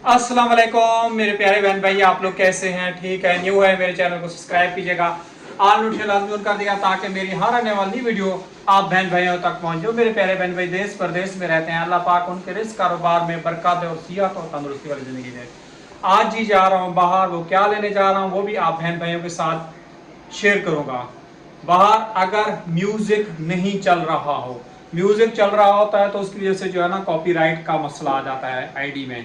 अस्सलाम वालेकुम मेरे प्यारे बहन भाई, आप लोग कैसे हैं? ठीक है? न्यू है मेरे चैनल को सब्सक्राइब कीजिएगा, ऑल नोटिफिकेशन लाजमी ऑन कर दिया ताकि मेरी हर आने वाली वीडियो आप बहन भाइयों तक पहुंचे। मेरे प्यारे बहन भाई देश प्रदेश में रहते हैं, अल्लाह पाक उनके रिस्क कारोबार में बरकत दे और सियाहत और तंदुरुस्ती वाली जिंदगी दे। आज ही जा रहा हूँ बाहर, वो क्या लेने जा रहा हूँ वो भी आप बहन भाइयों के साथ शेयर करूंगा। बाहर अगर म्यूजिक नहीं चल रहा हो, म्यूजिक चल रहा होता है तो उसकी वजह से जो है ना कॉपीराइट का मसला आ जाता है आईडी में।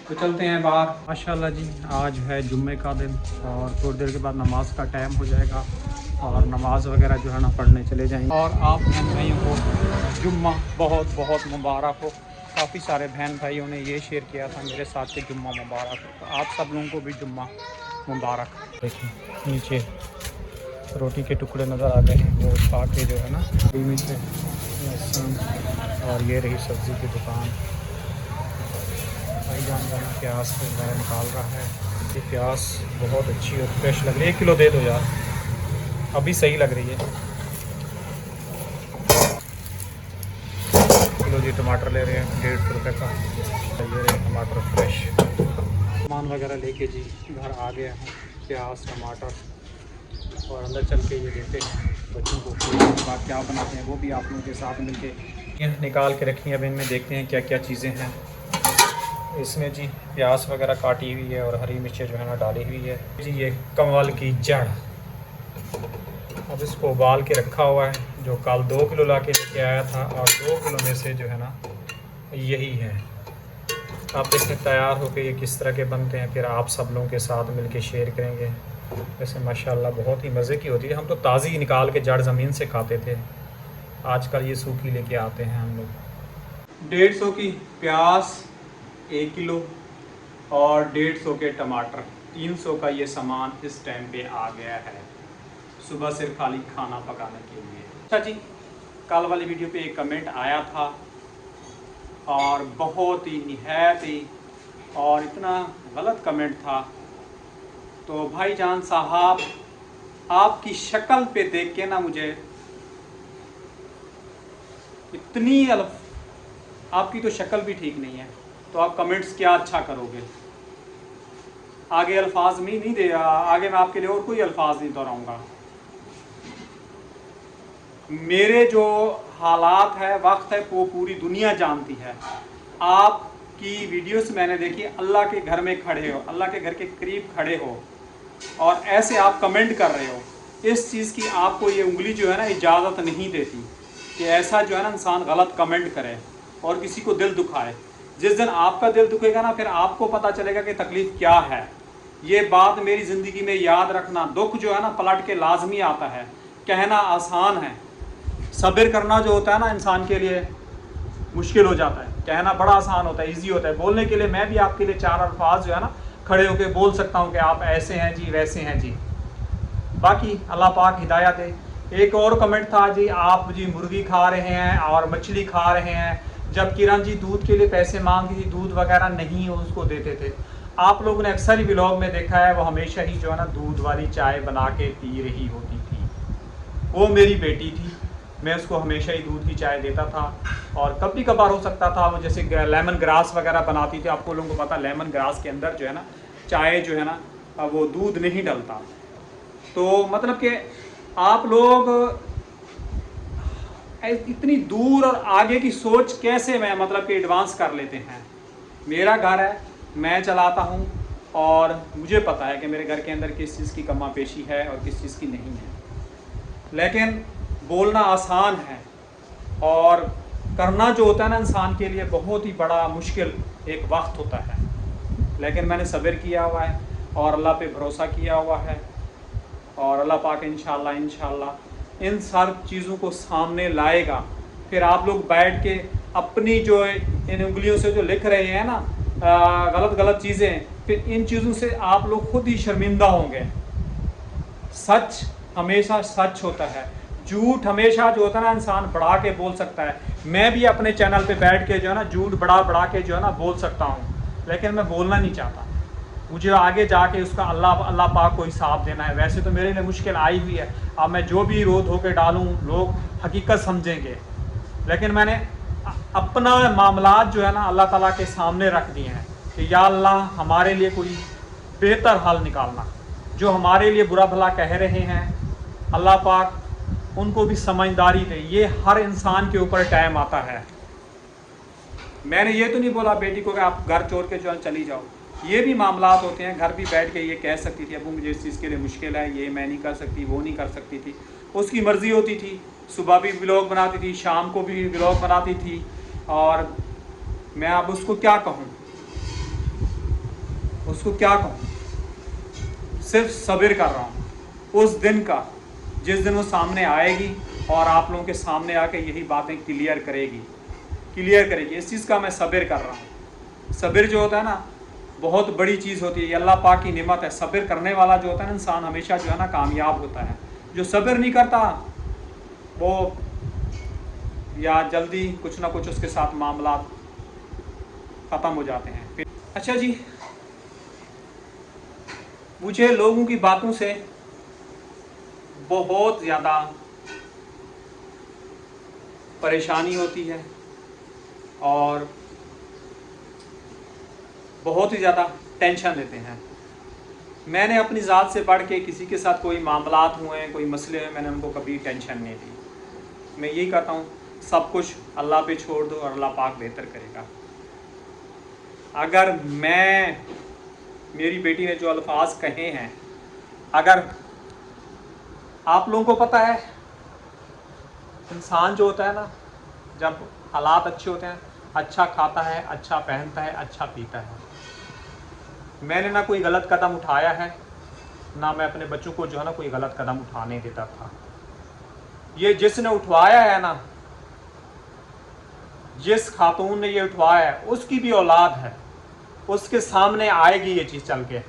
तो चलते हैं बाहर। माशाल्लाह जी, आज है जुम्मे का दिन और थोड़ी देर के बाद नमाज का टाइम हो जाएगा और नमाज वगैरह जो है ना पढ़ने चले जाएंगे। और आप बहन भाइयों को जुम्मा बहुत बहुत मुबारक हो। काफ़ी सारे बहन भाइयों ने ये शेयर किया था मेरे साथ कि जुम्मा मुबारक हो, तो आप सब लोगों को भी जुम्मा मुबारक। देखिए नीचे रोटी के टुकड़े नज़र आ गए हैं, वो खा के जो है ना नीचे लहसुन और ये रही सब्ज़ी की दुकान। भाईजान जो है प्याज वगैरह निकाल रहा है। ये प्याज बहुत अच्छी और फ्रेश लग रही है, 1 किलो दे दो यार, अभी सही लग रही है। किलो जी टमाटर ले रहे हैं 150 रुपये का, ये रहे टमाटर फ्रेश। सामान वगैरह लेके जी घर आ गया हूँ, प्याज टमाटर, और अंदर चल के ये देते हैं बच्चों को बाद क्या बनाते हैं वो भी आप लोगों के साथ मिलके निकाल के रखी है। अब इनमें देखते हैं क्या क्या चीज़ें हैं इसमें जी। प्याज वगैरह काटी हुई है और हरी मिर्चें जो है ना डाली हुई है जी। ये कमल की जड़, अब इसको उबाल के रखा हुआ है, जो कल 2 किलो ला के लेके आया था और 2 किलो में से जो है ना यही है। आप देखें तैयार होके ये किस तरह के बनते हैं, फिर आप सब लोगों के साथ मिलके शेयर करेंगे। वैसे माशाल्लाह बहुत ही मज़े की होती है। हम तो ताज़ी निकाल के जड़ ज़मीन से खाते थे, आजकल ये सूखी लेके आते हैं हम लोग। 150 की प्याज 1 किलो और 150 के टमाटर, 300 का ये सामान इस टाइम पे आ गया है सुबह सिर्फ खाली खाना पकाने के लिए। अच्छा जी, कल वाली वीडियो पे एक कमेंट आया था और बहुत ही निहायत ही और इतना गलत कमेंट था। तो भाईजान साहब आपकी शक्ल पे देख के ना मुझे इतनी आपकी तो शक्ल भी ठीक नहीं है, तो आप कमेंट्स क्या अच्छा करोगे। आगे अल्फाज में नहीं दे रहा, आगे मैं आपके लिए और कोई अल्फाज नहीं दोहराऊंगा। मेरे जो हालात है वक्त है वो पूरी दुनिया जानती है। आपकी वीडियोस मैंने देखी, अल्लाह के घर में खड़े हो, अल्लाह के घर के करीब खड़े हो और ऐसे आप कमेंट कर रहे हो। इस चीज़ की आपको ये उंगली जो है ना इजाज़त नहीं देती कि ऐसा जो है ना इंसान गलत कमेंट करे और किसी को दिल दुखाए। जिस दिन आपका दिल दुखेगा ना फिर आपको पता चलेगा कि तकलीफ़ क्या है। ये बात मेरी ज़िंदगी में याद रखना। दुख जो है ना पलट के लाजमी आता है, कहना आसान है, सब्र करना जो होता है ना इंसान के लिए मुश्किल हो जाता है। कहना बड़ा आसान होता है, ईजी होता है। बोलने के लिए मैं भी आपके लिए 4 अल्फाज जो है ना खड़े होकर बोल सकता हूँ कि आप ऐसे हैं जी, वैसे हैं जी। बाकी अल्लाह पाक हिदायत दे। एक और कमेंट था जी, आप जी मुर्गी खा रहे हैं और मछली खा रहे हैं, जब किरण जी दूध के लिए पैसे मांगती थी, दूध वगैरह नहीं उसको देते थे। आप लोगों ने अक्सर ही व्लॉग में देखा है, वो हमेशा ही जो है ना दूध वाली चाय बना के पी रही होती थी। वो मेरी बेटी थी, मैं उसको हमेशा ही दूध की चाय देता था और कभी कभार हो सकता था वो जैसे लेमन ग्रास वगैरह बनाती थी। आपको लोगों को पता लेमन ग्रास के अंदर जो है ना चाय जो है ना वो दूध नहीं डलता। तो मतलब कि आप लोग इतनी दूर और आगे की सोच कैसे मैं मतलब कि एडवांस कर लेते हैं। मेरा घर है, मैं चलाता हूँ और मुझे पता है कि मेरे घर के अंदर किस चीज़ की कमा पेशी है और किस चीज़ की नहीं है। लेकिन बोलना आसान है और करना जो होता है ना इंसान के लिए बहुत ही बड़ा मुश्किल एक वक्त होता है। लेकिन मैंने सब्र किया हुआ है और अल्लाह पे भरोसा किया हुआ है और अल्लाह पाक इंशाल्लाह इन सब चीज़ों को सामने लाएगा। फिर आप लोग बैठ के अपनी जो इन उंगलियों से जो लिख रहे हैं ना गलत गलत चीज़ें, फिर इन चीज़ों से आप लोग खुद ही शर्मिंदा होंगे। सच हमेशा सच होता है, झूठ हमेशा जो होता है ना इंसान बढ़ा के बोल सकता है। मैं भी अपने चैनल पे बैठ के जो है ना झूठ बढ़ा के जो है ना बोल सकता हूँ, लेकिन मैं बोलना नहीं चाहता। मुझे आगे जाके उसका अल्लाह पाक को हिसाब देना है। वैसे तो मेरे लिए मुश्किल आई हुई है, अब मैं जो भी रो धो के डालूँ लोग हकीकत समझेंगे, लेकिन मैंने अपना मामलात जो है ना अल्लाह ताला के सामने रख दिए हैं। कि या अल्लाह हमारे लिए कोई बेहतर हल निकालना। जो हमारे लिए बुरा भला कह रहे हैं, अल्लाह पाक उनको भी समझदारी दे। ये हर इंसान के ऊपर टाइम आता है। मैंने ये तो नहीं बोला बेटी को कि आप घर छोड़ के जो चली जाओ, ये भी मामलात होते हैं। घर भी बैठ के ये कह सकती थी अबू मुझे इस चीज़ के लिए मुश्किल है, ये मैं नहीं कर सकती, वो नहीं कर सकती थी। उसकी मर्ज़ी होती थी। सुबह भी व्लॉग बनाती थी, शाम को भी व्लॉग बनाती थी। और मैं अब उसको क्या कहूँ, उसको क्या कहूँ। सिर्फ सब्र कर रहा हूँ उस दिन का जिस दिन वो सामने आएगी और आप लोगों के सामने आके यही बातें क्लियर करेगी। इस चीज़ का मैं सब्र कर रहा हूँ। सब्र जो होता है ना, बहुत बड़ी चीज़ होती है। ये अल्लाह पाक की नेमत है। सब्र करने वाला जो होता है ना इंसान, हमेशा जो है ना कामयाब होता है। जो सब्र नहीं करता वो या जल्दी कुछ ना कुछ उसके साथ मामला ख़त्म हो जाते हैं। अच्छा जी, मुझे लोगों की बातों से बहुत ज़्यादा परेशानी होती है और बहुत ही ज़्यादा टेंशन देते हैं। मैंने अपनी ज़ात से बढ़ के किसी के साथ कोई मामलात हुए हैं, कोई मसले हैं, मैंने उनको कभी टेंशन नहीं दी। मैं यही कहता हूँ सब कुछ अल्लाह पे छोड़ दो और अल्लाह पाक बेहतर करेगा। अगर मेरी बेटी ने जो अल्फाज कहे हैं, अगर आप लोगों को पता है इंसान जो होता है ना, जब हालात अच्छे होते हैं, अच्छा खाता है, अच्छा पहनता है, अच्छा पीता है। मैंने ना कोई गलत कदम उठाया है, ना मैं अपने बच्चों को जो है ना कोई गलत कदम उठाने देता था। ये जिसने उठवाया है ना, जिस खातून ने ये उठवाया है, उसकी भी औलाद है, उसके सामने आएगी ये चीज़ चल के।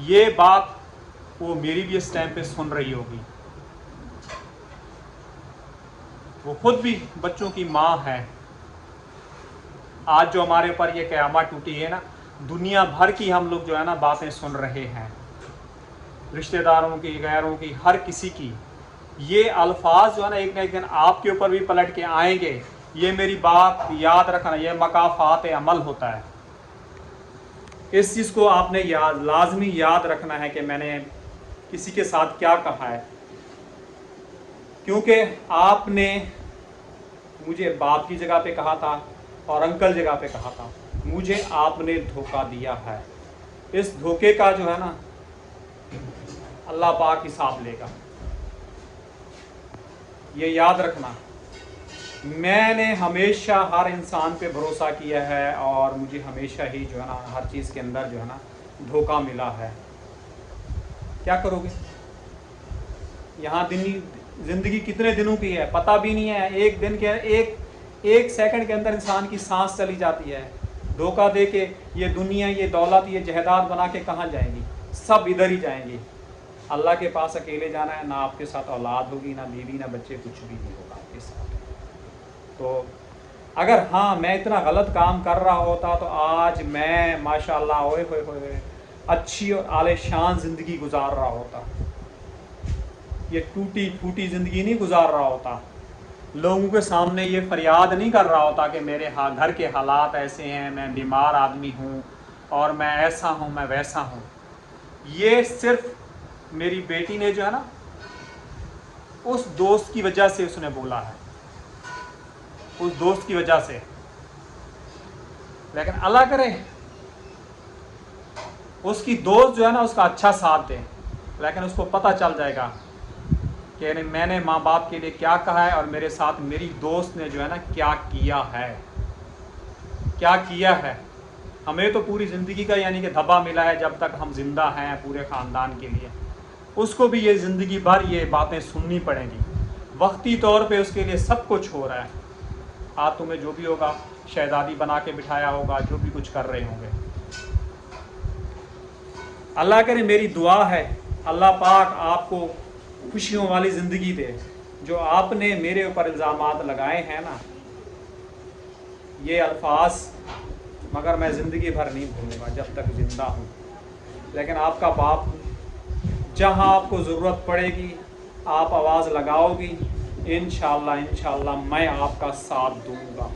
ये बात वो मेरी भी इस टाइम पे सुन रही होगी। वो खुद भी बच्चों की माँ है। आज जो हमारे ऊपर ये क़यामत टूटी है ना, दुनिया भर की हम लोग जो है ना बातें सुन रहे हैं, रिश्तेदारों की, गैरों की, हर किसी की। ये अल्फाज जो है ना एक दिन आपके ऊपर भी पलट के आएंगे। ये मेरी बात याद रखना, ये मकाफात अमल होता है। इस चीज़ को आपने लाजमी याद रखना है कि मैंने किसी के साथ क्या कहा है, क्योंकि आपने मुझे बाप की जगह पे कहा था और अंकल जगह पे कहा था। मुझे आपने धोखा दिया है। इस धोखे का जो है ना अल्लाह पाक हिसाब लेगा, ये याद रखना। मैंने हमेशा हर इंसान पे भरोसा किया है और मुझे हमेशा ही जो है ना हर चीज़ के अंदर जो है ना धोखा मिला है। क्या करोगे? यहाँ ज़िंदगी कितने दिनों की है पता भी नहीं है। एक दिन के एक सेकंड के अंदर इंसान की सांस चली जाती है। धोखा दे के ये दुनिया, ये दौलत, ये जहदात बना के कहाँ जाएंगी? सब इधर ही जाएंगी। अल्लाह के पास अकेले जाना है। ना आपके साथ औलाद होगी, ना बीवी, ना बच्चे, कुछ भी नहीं होगा आपके साथ। तो अगर हाँ मैं इतना गलत काम कर रहा होता तो आज मैं माशाल्लाह ओए होए होए अच्छी और आलीशान ज़िंदगी गुजार रहा होता। ये टूटी फूटी ज़िंदगी नहीं गुजार रहा होता। लोगों के सामने ये फरियाद नहीं कर रहा होता कि मेरे घर के हालात ऐसे हैं, मैं बीमार आदमी हूँ और मैं ऐसा हूँ, मैं वैसा हूँ। ये सिर्फ मेरी बेटी ने जो है ना उस दोस्त की वजह से उसने बोला है, उस दोस्त की वजह से। लेकिन अल्लाह करे उसकी दोस्त जो है ना उसका अच्छा साथ दे, लेकिन उसको पता चल जाएगा कि मैंने माँ बाप के लिए क्या कहा है और मेरे साथ मेरी दोस्त ने जो है ना क्या किया है, क्या किया है। हमें तो पूरी ज़िंदगी का यानी कि धब्बा मिला है जब तक हम जिंदा हैं पूरे ख़ानदान के लिए। उसको भी ये ज़िंदगी भर ये बातें सुननी पड़ेंगी। वक्ती तौर पे उसके लिए सब कुछ हो रहा है। आज तुम्हें जो भी होगा, शहज़ादी बना के बिठाया होगा, जो भी कुछ कर रहे होंगे। अल्लाह करे मेरी दुआ है अल्लाह पाक आपको खुशियों वाली ज़िंदगी दे। जो आपने मेरे ऊपर इल्ज़ामात लगाए हैं ना, ये अल्फाज मगर मैं ज़िंदगी भर नहीं भूलूंगा जब तक ज़िंदा हूँ। लेकिन आपका बाप हूँ, जहाँ आपको ज़रूरत पड़ेगी आप आवाज़ लगाओगी, इंशाअल्लाह मैं आपका साथ दूंगा।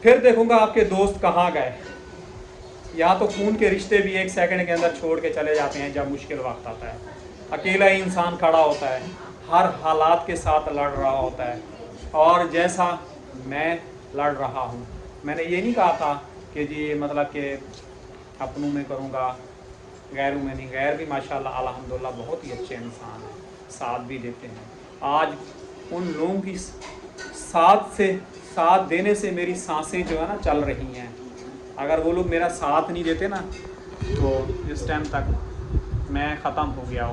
फिर देखूंगा आपके दोस्त कहाँ गए। यहाँ तो खून के रिश्ते भी 1 सेकंड के अंदर छोड़ के चले जाते हैं जब मुश्किल वक्त आता है। अकेला ही इंसान खड़ा होता है, हर हालात के साथ लड़ रहा होता है। और जैसा मैं लड़ रहा हूँ, मैंने ये नहीं कहा था कि जी मतलब कि अपनों में करूँगा गैरों में नहीं। गैर भी माशाल्लाह अल्हम्दुलिल्लाह बहुत ही अच्छे इंसान हैं, साथ भी देते हैं। आज उन लोगों की साथ देने से मेरी सांसें जो है ना चल रही हैं। अगर वो लोग मेरा साथ नहीं देते ना तो इस टाइम तक मैं ख़त्म हो गया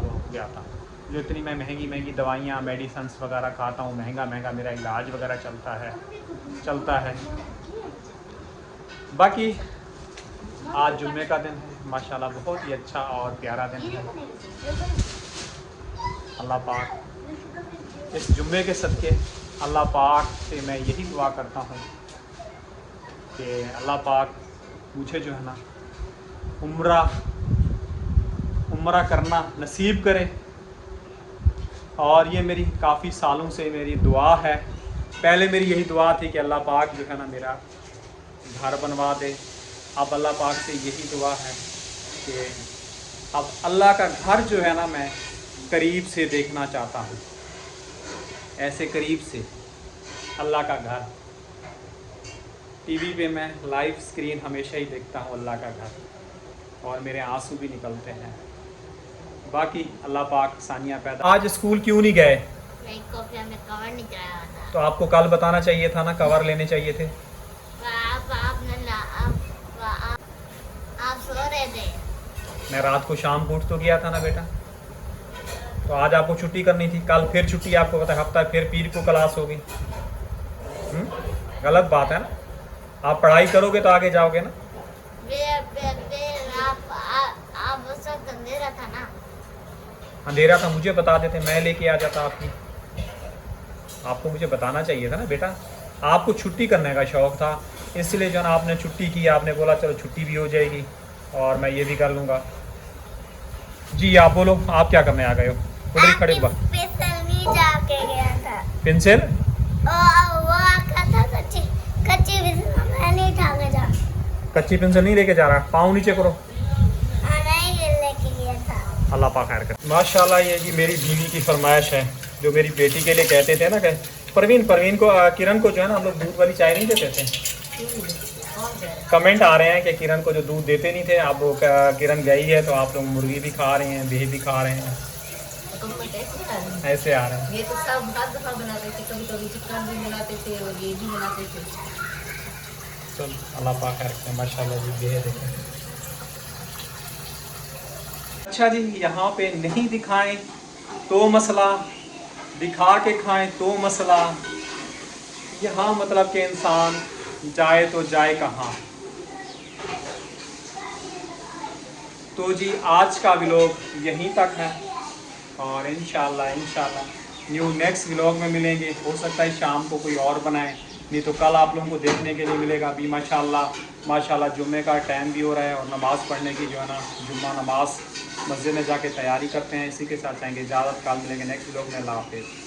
था। जो इतनी मैं महंगी दवाइयाँ मेडिसन्स वगैरह खाता हूँ, महंगा मेरा इलाज वगैरह चलता है। बाकी आज जुम्मे का दिन है, माशाल्लाह बहुत ही अच्छा और प्यारा दिन है। अल्लाह पाक इस जुम्मे के सदक़े अल्लाह पाक से मैं यही दुआ करता हूँ कि अल्लाह पाक मुझे जो है ना उम्रा करना नसीब करे। और ये मेरी काफ़ी सालों से मेरी दुआ है। पहले मेरी यही दुआ थी कि अल्लाह पाक जो है ना मेरा घर बनवा दे। अब अल्लाह पाक से यही दुआ है कि अब अल्लाह का घर जो है ना मैं करीब से देखना चाहता हूँ, ऐसे करीब से अल्लाह का घर। टीवी पे मैं लाइव स्क्रीन हमेशा ही देखता हूँ अल्लाह का घर, और मेरे आंसू भी निकलते हैं। बाकी अल्लाह पाक सानिया पैदा। आज स्कूल क्यों नहीं गए? में कवर नहीं कराया था। तो आपको कल बताना चाहिए था ना, कवर लेने चाहिए थे। आप सो रहे थे। मैं रात को शाम को उठ तो गया था ना बेटा। तो आज आपको छुट्टी करनी थी, कल फिर छुट्टी। आपको पता है हफ्ता फिर पीर को क्लास होगी। गलत बात है ना। आप पढ़ाई करोगे तो आगे जाओगे ना। आप उस वक्त अंधेरा था ना। अंधेरा था, मुझे बता देते, मैं लेके आ जाता आपकी। आपको मुझे बताना चाहिए था ना बेटा। आपको छुट्टी करने का शौक़ था, इसलिए जो ना आपने छुट्टी की। आपने बोला चलो छुट्टी भी हो जाएगी और मैं ये भी कर लूँगा। जी आप बोलो, आप क्या करने आ गए हो? उधर ही खड़े हो। पेंसिल जाके गया था। पेंसिल वो आका था कच्ची पेंसिल मैं नहीं उठा के जा। कच्ची पेंसिल नहीं लेके जा रहा, पाँव नीचे करो। नहीं लेके गया था। अल्लाह पाक खैर करे। माशाल्लाह ये जी मेरी बीवी की फरमाइश है, जो मेरी बेटी के लिए कहते थे ना कि परवीन को किरण को जो है ना हम लोग दूध वाली चाय नहीं देते थे। कमेंट आ रहे हैं कि किरण को जो दूध देते नहीं थे, अब वो किरण गई है तो आप लोग मुर्गी भी खा रहे हैं, बेह भी खा रहे हैं। ऐसे आ रहे हैं। ये तो सब हर दफा बनाते थे, कभी चिकन भी बनाते थे और ये भी बनाते थे। चल अल्लाह पाक खैर करे। माशाल्लाह जी बेह देखें। अच्छा जी, यहाँ पे नहीं दिखाएं तो मसला, दिखा के खाएं तो मसला। यहाँ मतलब कि इंसान जाए तो जाए कहाँ। तो जी आज का व्लॉग यहीं तक है, और इंशाल्लाह न्यू नेक्स्ट व्लॉग में मिलेंगे। हो सकता है शाम को कोई और बनाए, नहीं तो कल आप लोगों को देखने के लिए मिलेगा। अभी माशाल्लाह जुम्मे का टाइम भी हो रहा है और नमाज़ पढ़ने की जो है ना जुम्मा नमाज मस्जिद में जाके तैयारी करते हैं। इसी के साथ चाहेंगे इजाज़त, कल मिलेंगे नेक्स्ट व्लॉग में। अल्लाह हाफ़िज़।